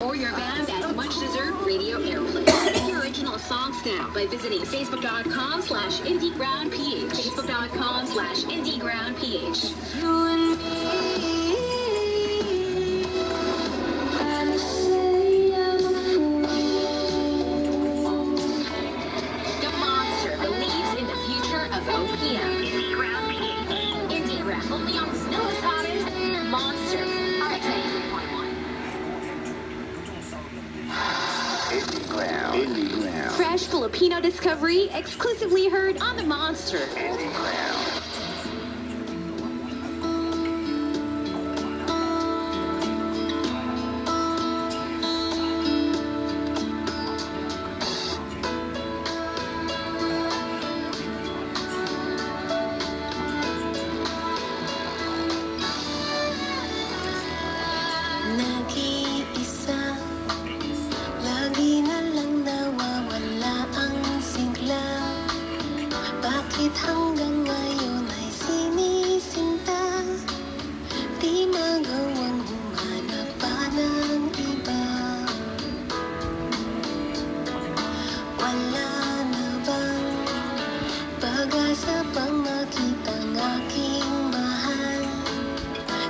or your band at much-deserved radio airplay. Make your original songs now by visiting facebook.com/indiegroundph. Facebook.com/indiegroundph. You and me. The Monster believes in the future of OPM. Indieground PH. Indieground, only on Snow's hottest Monster. RX-93.1. Indieground. Fresh Filipino discovery, exclusively heard on the Monster. Indieground. Nag-iisa, lagi na lang nawawala ang sigla. Bakit hanggang ngayon ay sinisinta? Di magawang humanap pa ng iba. Wala na bang pag-asa pang makitang aking mahal?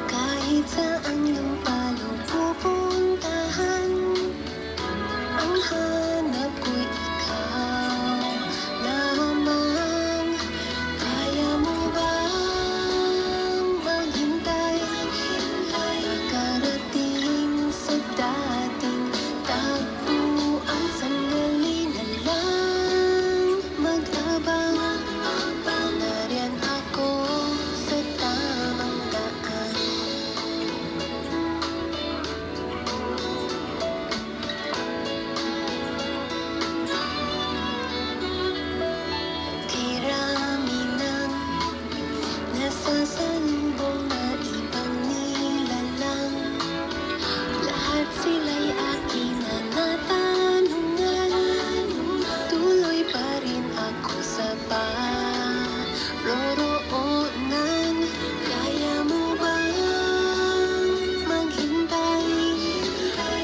Kahit saan lupalo pupuntahan, ang hanap ko'y ikaw lamang. Kaya mo bang maghintay? Makarating sa dating tagpuan, sandali na lang mag-abang. Nariyan ako sa tamang daan. Kirami ng nasasalubong na ibang nilalang. Lahat sila'y akin na natanungan. Tuloy pa rin ako sa paroroonan. Kaya mo bang maghintay?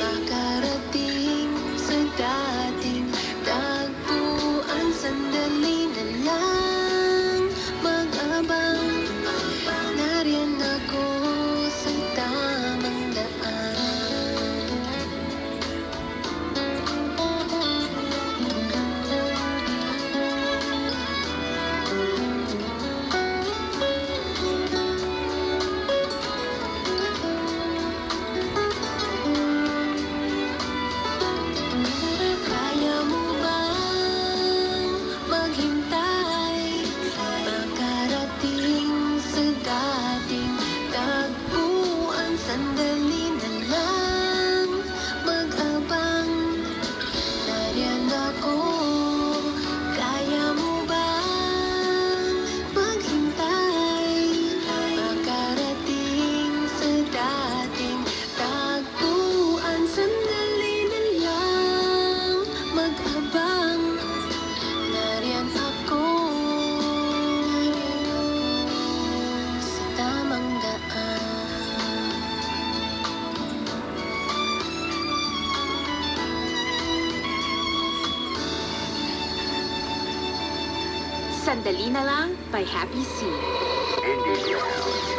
Makarating sa dating tagpuan, sandali na lang mag-abang. Nariyan ako sa tamang daan. Kaya mo bang maghintay? Makarating sa dating tagpuan, sandali na lang mag-abang. Nariyan ako. Kaya mo bang maghintay? Makarating sa dating tagpuan, sandali na lang mag-abang. Nariyan ako sa tamang daan. Sandali na lang by Happy C.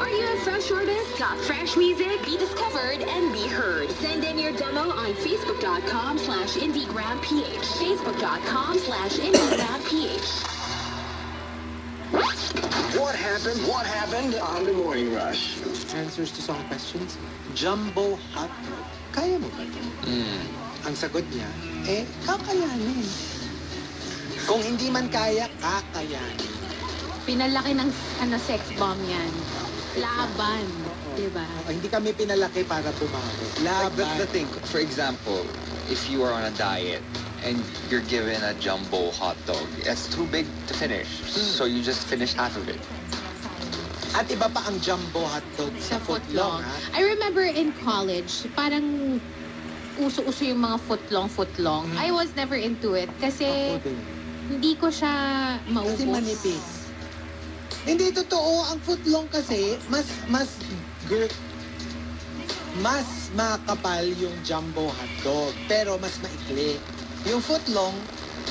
Are you a fresh artist? Got fresh music? Be discovered and be heard. Send in your demo on facebook.com/indiegroundph. Facebook.com/indiegroundph. What happened on the morning rush? Answers to song questions. Jumbo hot dog. Kaya mo ba ito? Ang sagot niya, kakayanin. Kung hindi man kaya, kakayanin. Pinalaki ng sex bomb yan. Laban. Diba? Hindi kami pinalaki para bumawi. Like, that's the Laban. thing. For example, if you are on a diet and you're given a jumbo hot dog, it's too big to finish. So you just finish half of it. At iba pa ang jumbo hotdog sa footlong, ha? I remember in college, parang uso-uso yung mga footlong. I was never into it kasi Ako din. hindi ko siya maubos. Kasi manipis. Hindi totoo, ang footlong kasi mas mas makapal yung jumbo hotdog, pero mas maikli. Yung footlong,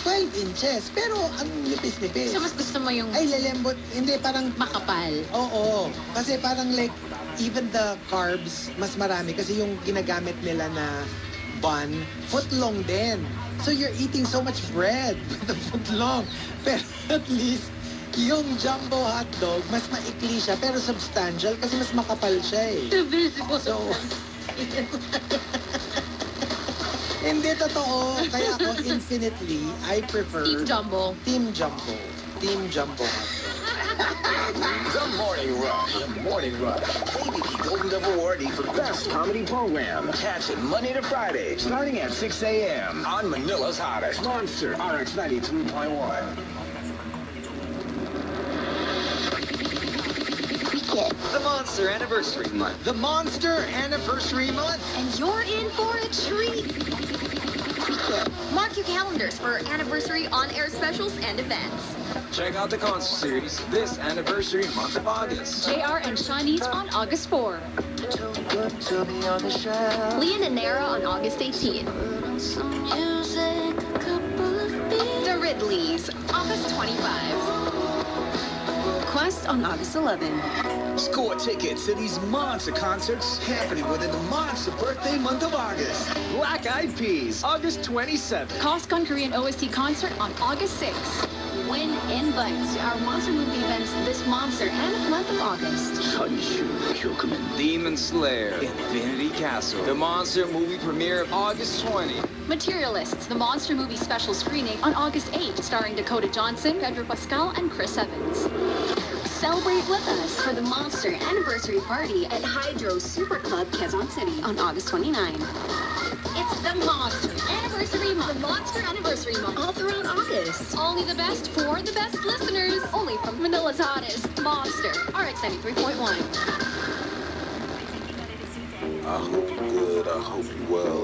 12 inches, pero ang nipis-nipis. So, mas gusto mo yung Ay, lalembot. Hindi, parang... makapal. Oo. Kasi parang like, even the carbs, mas marami. Kasi yung ginagamit nila na bun, footlong din. So you're eating so much bread with the footlong. Pero at least, yung jumbo hotdog, mas maikli siya, pero substantial kasi mas makapal siya eh. Divisible. So, hindi totoo. Kaya ako, infinitely, I prefer... Team Jumbo. Team Jumbo. Team Jumbo hotdog. The Morning Rush. The Morning Rush. ABP Golden Dove Awardee for Best Comedy Program. Catch it Monday to Friday, starting at 6 a.m. on Manila's hottest Monster RX 93.1. The Monster Anniversary Month. The Monster Anniversary Month. And you're in for a treat. Mark your calendars for anniversary on-air specials and events. Check out the concert series this anniversary month of August. JR and Shawnee's on August 4. Leon and Nara on August 18. The Ridleys, August 25. Quest on August 11. Score tickets to these monster concerts happening within the monster birthday month of August. Black Eyed Peas, August 27th. Costco Korean OST concert on August 6th. Win invites to our monster movie events this monster and month of August. Demon Slayer, Infinity Castle. The monster movie premiere August 20. Materialists, the monster movie special screening on August 8th, starring Dakota Johnson, Pedro Pascal, and Chris Evans. Celebrate with us for the Monster Anniversary Party at Hydro Super Club, Quezon City on August 29. It's the Monster Anniversary Month. The Monster Anniversary Month. All throughout August. Only the best for the best listeners. Only from Manila's hottest Monster RX 93.1. I hope you're good. I hope you're well.